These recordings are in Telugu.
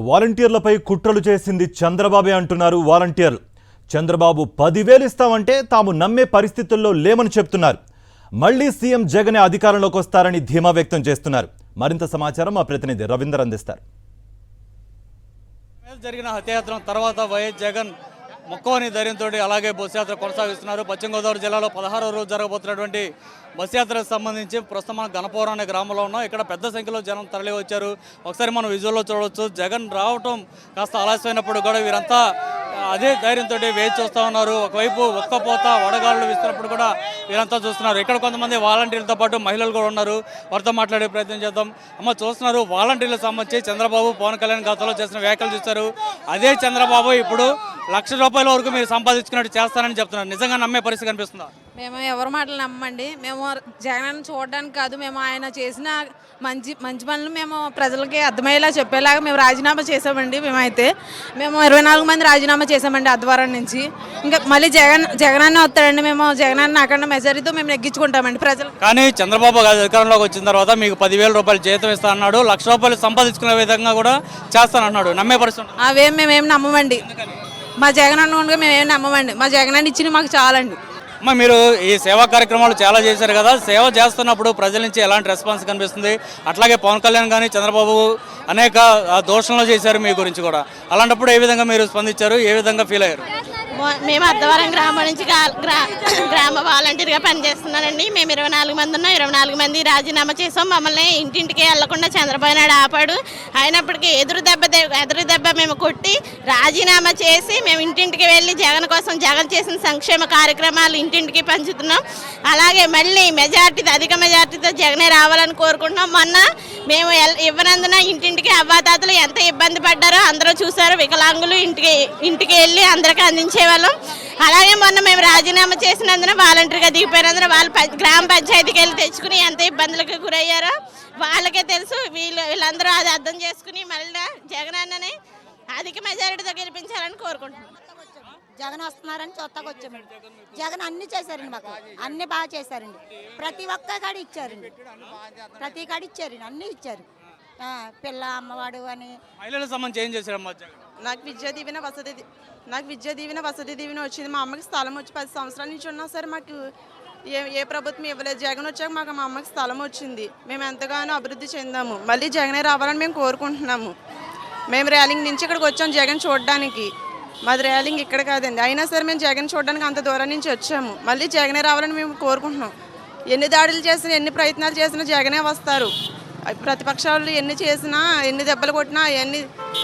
వాలంటీర్లపై కుట్రలు చేసింది చంద్రబాబే అంటున్నారు వాలంటీర్లు. చంద్రబాబు 10,000 ఇస్తామంటే తాము నమ్మే పరిస్థితుల్లో లేమని చెప్తున్నారు. మళ్లీ సీఎం జగనే అధికారంలోకి వస్తారని ధీమా వ్యక్తం చేస్తున్నారు. మరింత సమాచారం మా ప్రతినిధి రవీందర్ అందిస్తారు. జరిగిన హత్యాయత్నం తర్వాత వైఎస్ జగన్ మొక్కవని ధైర్యంతో అలాగే బస్సు యాత్ర కొనసాగిస్తున్నారు. పశ్చిమ గోదావరి జిల్లాలో 16వ రోజు జరగబోతున్నటువంటి బస్సు యాత్రకు సంబంధించి ప్రస్తుతం మనం గణపవరం అనే గ్రామంలో ఉన్నాం. ఇక్కడ పెద్ద సంఖ్యలో జనం తరలి వచ్చారు. ఒకసారి మనం విజువల్లో చూడవచ్చు. జగన్ రావటం కాస్త ఆలస్యమైనప్పుడు కూడా వీరంతా అదే ధైర్యంతో వేచి చూస్తూ ఉన్నారు. ఒకవైపు ఒక్కపోత వడగాళ్ళు వీస్తున్నప్పుడు కూడా వీరంతా చూస్తున్నారు. ఇక్కడ కొంతమంది వాలంటీర్లతో పాటు మహిళలు కూడా ఉన్నారు. వారితో మాట్లాడే ప్రయత్నం చేద్దాం. అమ్మ, చూస్తున్నారు వాలంటీర్లకు సంబంధించి చంద్రబాబు పవన్ కళ్యాణ్ గతంలో చేసిన వ్యాఖ్యలు చూస్తారు. అదే చంద్రబాబు ఇప్పుడు ₹1,00,000 వరకు మీరు సంపాదించుకున్నట్టు చేస్తానని చెప్తున్నారు. నిజంగా నమ్మే పరిస్థితి కనిపిస్తుందా? మేము ఎవరి మాటలు నమ్మండి. మేము జగన్ చూడడానికి కాదు, మేము ఆయన చేసిన మంచి పనులు మేము ప్రజలకి అర్థమయ్యేలా చెప్పేలాగా మేము రాజీనామా చేసామండి. మేము 24 మంది రాజీనామా చేసామండి ఆదివారం నుంచి. ఇంకా మళ్ళీ జగనన్న వస్తాడండి. మేము జగనన్న అక్కడ మెజారిటీతో మేము నెగ్గించుకుంటామండి ప్రజలు. కానీ చంద్రబాబు అధికారంలోకి వచ్చిన తర్వాత మీకు ₹10,000 జీతం ఇస్తా అన్నాడు. ₹1,00,000 సంపాదించుకునే విధంగా కూడా చేస్తానన్నాడు. నమ్మే పరిస్థితి? అవేం మేమేం నమ్మమండి. మా జగనన్న ఉండగా మేమేం నమ్మమండి. మా జగనన్న ఇచ్చిన మాకు చాలండి. అమ్మ, మీరు ఈ సేవా కార్యక్రమాలు చాలా చేశారు కదా, సేవ చేస్తున్నప్పుడు ప్రజల నుంచి ఎలాంటి రెస్పాన్స్ కనిపిస్తుంది? అట్లాగే పవన్ కళ్యాణ్ కానీ చంద్రబాబు అనేక దోషణలు చేశారు మీ గురించి కూడా. అలాంటప్పుడు ఏ విధంగా మీరు స్పందించారు? ఏ విధంగా ఫీల్ అయ్యారు? మేము అద్దవరం గ్రామం నుంచి గ్రామ వాలంటీర్గా పనిచేస్తున్నానండి. మేము 24 మంది ఉన్నాం. 24 మంది రాజీనామా చేసాం. మమ్మల్ని ఇంటింటికి వెళ్లకుండా చంద్రబాబు నాయుడు ఆపాడు. అయినప్పటికీ ఎదురు దెబ్బ మేము కొట్టి రాజీనామా చేసి మేము ఇంటింటికి వెళ్ళి జగన్ కోసం జగన్ చేసిన సంక్షేమ కార్యక్రమాలు ఇంటింటికి పంచుతున్నాం. అలాగే మళ్ళీ అధిక మెజార్టీతో జగనే రావాలని కోరుకుంటున్నాం. మొన్న మేము ఇవ్వనందున ఇంటింటికి అవ్వాతాతలు ఎంత ఇబ్బంది పడ్డారో అందరూ చూశారు. వికలాంగులు ఇంటికి వెళ్ళి అందరికీ అందించేవాళ్ళం. అలాగే మొన్న మేము రాజీనామా చేసినందున వాలంటీర్గా దిగిపోయినందున వాళ్ళు గ్రామ పంచాయతీకి వెళ్ళి తెచ్చుకుని ఎంత ఇబ్బందులకు గురయ్యారో వాళ్ళకే తెలుసు. వీళ్ళందరూ అది అర్థం చేసుకుని మళ్ళీ జగన్ అన్నని అధిక మెజారిటీతో గెలిపించాలని కోరుకుంటున్నాం. జగన్ వస్తున్నారని చూస్తాకు వచ్చామండి. జగన్ అన్ని చేశారండి, మాకు అన్ని బాగా చేశారండి. ప్రతి ఒక్క కాడ ఇచ్చారండి, ప్రతి కాడ ఇచ్చారండి, అన్ని ఇచ్చారు. పిల్ల అమ్మవాడు అని. మహిళలకు సంబంధించి ఏం చేశారమ్మా? నాకు విద్యా దీవెన వసతి దీవెన వచ్చింది. మా అమ్మకి స్థలం వచ్చి 10 సంవత్సరాల నుంచి ఉన్నా సరే మాకు ఏ ప్రభుత్వం ఇవ్వలేదు. జగన్ వచ్చాక మాకు మా అమ్మకి స్థలం వచ్చింది. మేము ఎంతగానో అభివృద్ధి చెందాము. మళ్ళీ జగనే రావాలని మేము కోరుకుంటున్నాము. మేము ర్యాలింగ్ నుంచి ఇక్కడికి వచ్చాము జగన్ చూడడానికి. మాది ర్యాలింగ్ ఇక్కడ కాదండి. అయినా సరే మేము జగన్ చూడడానికి అంత దూరం నుంచి వచ్చాము. మళ్ళీ జగనే రావాలని మేము కోరుకుంటున్నాం. ఎన్ని దాడులు చేసినా, ఎన్ని ప్రయత్నాలు చేసినా జగనే వస్తారు. ప్రతిపక్షాలు ఎన్ని చేసినా, ఎన్ని దెబ్బలు కొట్టినా ఎన్ని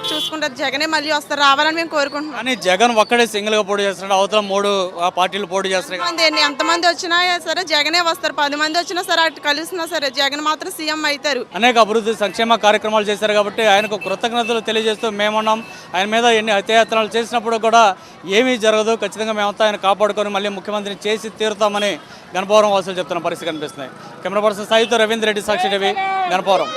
చూసుకుంటారు, జగనే మళ్ళీ వస్తారు, రావాలని మేము కోరుకుంటున్నాం. కానీ జగన్ ఒక్కడే సింగిల్ గా పోటీ చేస్తున్నాడు, అవతల 3 పార్టీలు పోటీ చేస్తున్నాయి. ఎంతమంది వచ్చినా సరే జగనే వస్తారు. 10 మంది వచ్చినా సరే అటు కలిసినా సరే జగన్ మాత్రం సీఎం అవుతారు. అనేక అభివృద్ధి సంక్షేమ కార్యక్రమాలు చేశారు కాబట్టి ఆయనకు కృతజ్ఞతలు తెలియజేస్తూ మేమున్నాం. ఆయన మీద ఎన్ని హత్యాయత్నాలు చేసినప్పుడు కూడా ఏమీ జరగదు, ఖచ్చితంగా మేమంతా ఆయన కాపాడుకొని మళ్ళీ ముఖ్యమంత్రిని చేసి తీరుతామని గణపవరం వాసులు చెప్తున్న పరిస్థితి కనిపిస్తున్నాయి. కెమెరా పర్సన్ సాయితో రవీంద్ర రెడ్డి, సాక్షి టీవీ, గణపవరం.